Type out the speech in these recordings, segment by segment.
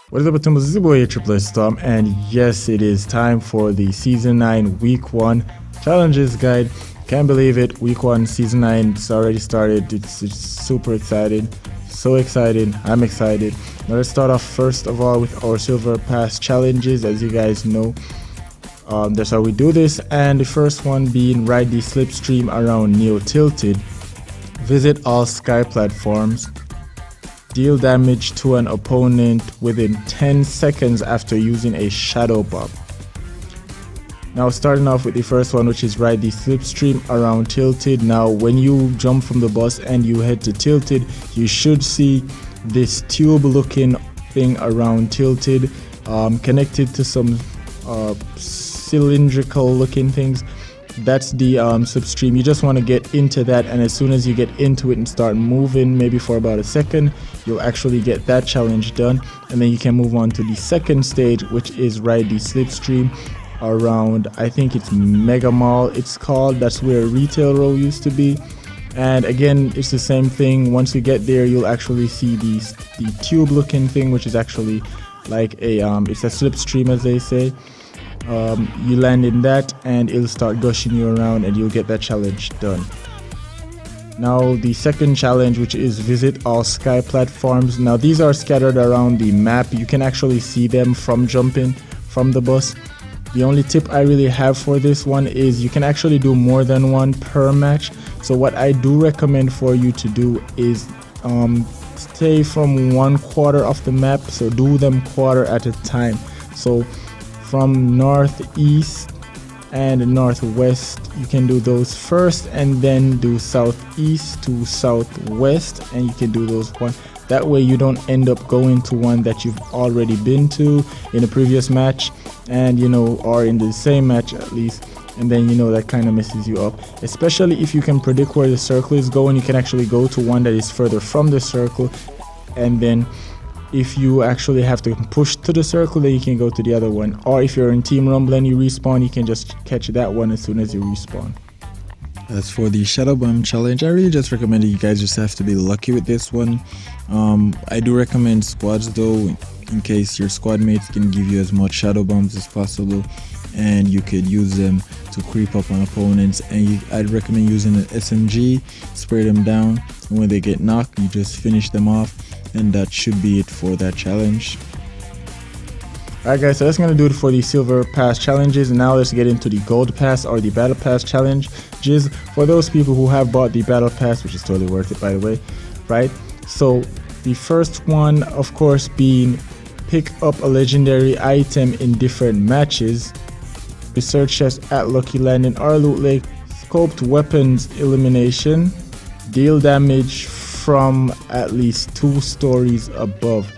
What is up, Atumbas? This is your boy Triple S Storm, and yes, it is time for the Season 9 Week 1 Challenges Guide. Can't believe it, Week 1, Season 9, it's already started. It's super exciting. So excited. I'm excited. Now let's start off first of all with our Silver Pass challenges. As you guys know, that's how we do this. And the first one being ride the slipstream around Neo Tilted. Visit all sky platforms. Deal damage to an opponent within 10 seconds after using a shadow bomb. Now starting off with the first one, which is ride the slipstream around Tilted. Now when you jump from the bus and you head to Tilted, you should see this tube looking thing around Tilted, connected to some cylindrical looking things. That's the slipstream. You just want to get into that, and as soon as you get into it and start moving, maybe for about a second, you'll actually get that challenge done, and then you can move on to the second stage, which is ride the slipstream around, I think it's Mega Mall it's called. That's where Retail Row used to be. And again, it's the same thing. Once you get there, you'll actually see the tube looking thing, which is actually like a it's a slipstream, as they say. You land in that and it'll start gushing you around and you'll get that challenge done. Now the second challenge, which is visit all sky platforms. Now these are scattered around the map. You can actually see them from jumping from the bus. The only tip I really have for this one is you can actually do more than one per match. So what I do recommend for you to do is stay from one quarter of the map, so do them quarter at a time. So from northeast and northwest, you can do those first, and then do southeast to southwest, and you can do those one. That way you don't end up going to one that you've already been to in a previous match, and or in the same match at least, and then that kind of messes you up. Especially if you can predict where the circle is going, you can actually go to one that is further from the circle, and then if you actually have to push to the circle, then you can go to the other one. Or if you're in Team Rumble and you respawn, you can just catch that one as soon as you respawn. As for the Shadow Bomb challenge, I really just recommend you guys just have to be lucky with this one. I do recommend squads though, in case your squad mates can give you as much Shadow Bombs as possible, and you could use them to creep up on opponents. And I'd recommend using an SMG, spray them down, and when they get knocked, you just finish them off. And that should be it for that challenge. Alright guys, so that's going to do it for the Silver Pass challenges. Now let's get into the Gold Pass or the Battle Pass challenges. For those people who have bought the Battle Pass, which is totally worth it by the way, right? So the first one, of course, being pick up a legendary item in different matches, research chest at Lucky Landing or Loot Lake, scoped weapons elimination, deal damage from at least 2 stories above.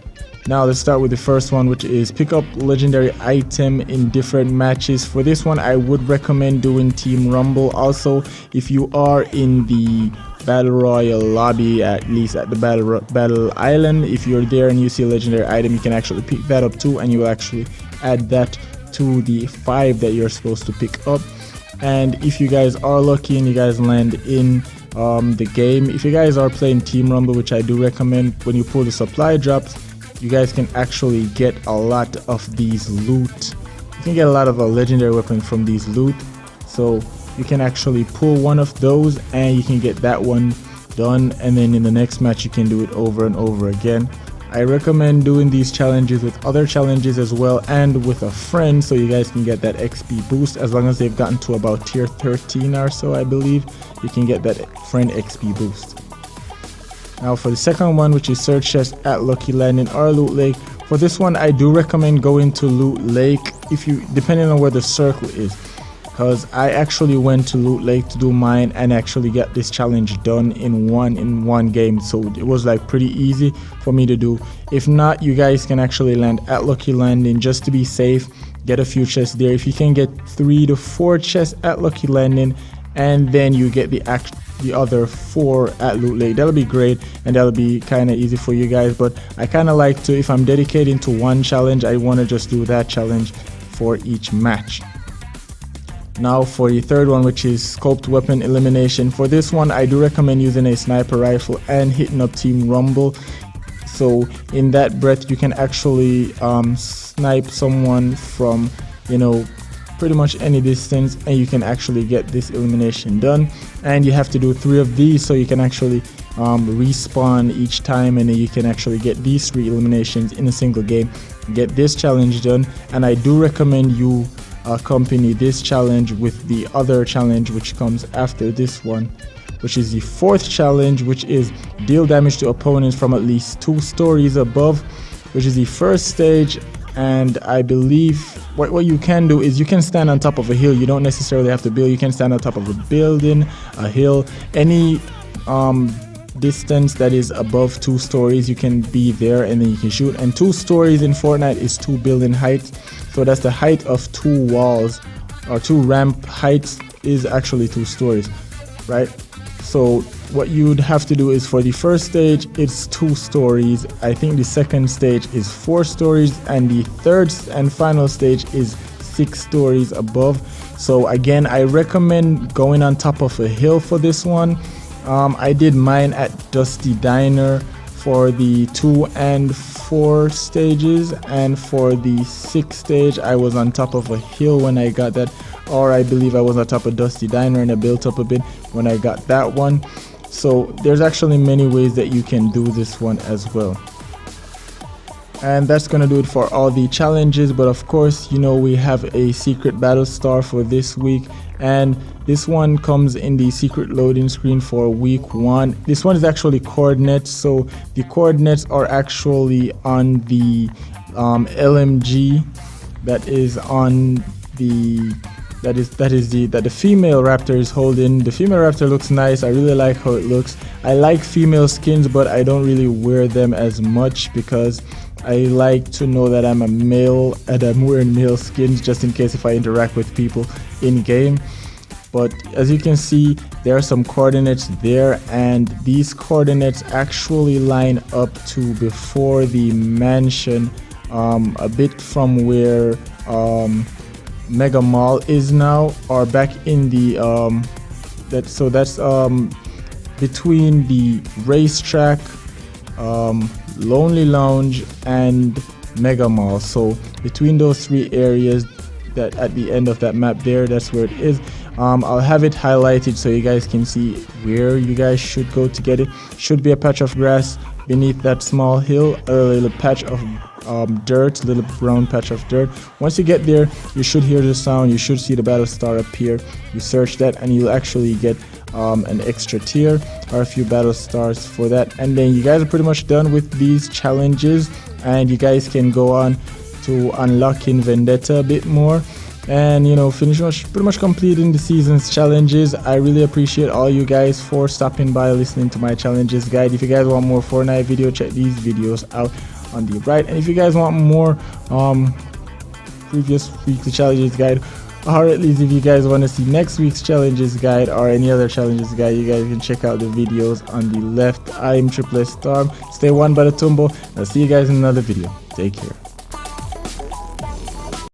Now let's start with the first one, which is pick up legendary item in different matches. For this one, I would recommend doing Team Rumble. Also, if you are in the Battle Royale lobby, at least at the Battle Island, if you're there and you see a legendary item, you can actually pick that up too, and you will actually add that to the 5 that you're supposed to pick up. And if you guys are lucky and you guys land in the game, if you guys are playing Team Rumble, which I do recommend, when you pull the supply drops, you guys can actually get a lot of these loot. You can get a lot of a legendary weapon from these loot, so you can actually pull one of those and you can get that one done, and then in the next match you can do it over and over again. I recommend doing these challenges with other challenges as well, and with a friend, so you guys can get that XP boost. As long as they've gotten to about tier 13 or so, I believe, you can get that friend XP boost. Now for the second one, which is search chest at Lucky Landing or Loot Lake. For this one, I do recommend going to Loot Lake, depending on where the circle is, because I actually went to Loot Lake to do mine and actually get this challenge done in one game, so it was like pretty easy for me to do. If not, you guys can actually land at Lucky Landing just to be safe, get a few chests there. If you can get 3 to 4 chests at Lucky Landing, and then you get the other 4 at Loot Lake, that'll be great, and that'll be kind of easy for you guys. But I kind of like to, if I'm dedicating to one challenge, I want to just do that challenge for each match. Now for the third one, which is scoped weapon elimination. For this one, I do recommend using a sniper rifle and hitting up Team Rumble. So in that breath you can actually snipe someone from, you know, pretty much any distance, and you can actually get this elimination done. And you have to do 3 of these so you can actually respawn each time, and then you can actually get these 3 eliminations in a single game, get this challenge done. And I do recommend you accompany this challenge with the other challenge which comes after this one, which is the 4th challenge, which is deal damage to opponents from at least 2 stories above, which is the first stage. And I believe what you can do is you can stand on top of a hill. You don't necessarily have to build. You can stand on top of a building, a hill, any distance that is above 2 stories. You can be there and then you can shoot. And 2 stories in Fortnite is 2 building heights, so that's the height of 2 walls, or 2 ramp heights is actually 2 stories, right? So what you'd have to do is, for the first stage it's 2 stories, I think the second stage is 4 stories, and the third and final stage is 6 stories above. So again, I recommend going on top of a hill for this one. I did mine at Dusty Diner for the 2 and 4 stages, and for the 6th stage I was on top of a hill when I got that, or I believe I was on top of Dusty Diner and I built up a bit when I got that one. So there's actually many ways that you can do this one as well. And that's gonna do it for all the challenges. But of course, you know, we have a secret battle star for this week, and this one comes in the secret loading screen for week 1. This one is actually coordinates, so the coordinates are actually on the LMG that is on the that the female raptor is holding. The female raptor looks nice. I really like how it looks. I like female skins, but I don't really wear them as much because I like to know that I'm a male and I'm wearing male skins just in case if I interact with people in game. But as you can see, there are some coordinates there, and these coordinates actually line up to before the mansion, a bit from where Mega Mall is now, or back in the that's between the racetrack, Lonely Lounge and Mega Mall. So between those 3 areas, that at the end of that map there, that's where it is. I'll have it highlighted so you guys can see where you guys should go to get it. Should be a patch of grass beneath that small hill, a little patch of dirt, little brown patch of dirt. Once you get there, you should hear the sound, you should see the battle star appear. You search that and you'll actually get an extra tier or a few battle stars for that. And then you guys are pretty much done with these challenges, and you guys can go on to unlocking Vendetta a bit more, and you know, pretty much completing the season's challenges. I really appreciate all you guys for stopping by, listening to my challenges guide. If you guys want more Fortnite video, check these videos out on the right. And if you guys want more previous weekly challenges guide, or at least if you guys want to see next week's challenges guide or any other challenges guide, you guys can check out the videos on the left. I am Triple S Storm. Stay one by the tumble. I'll see you guys in another video. Take care.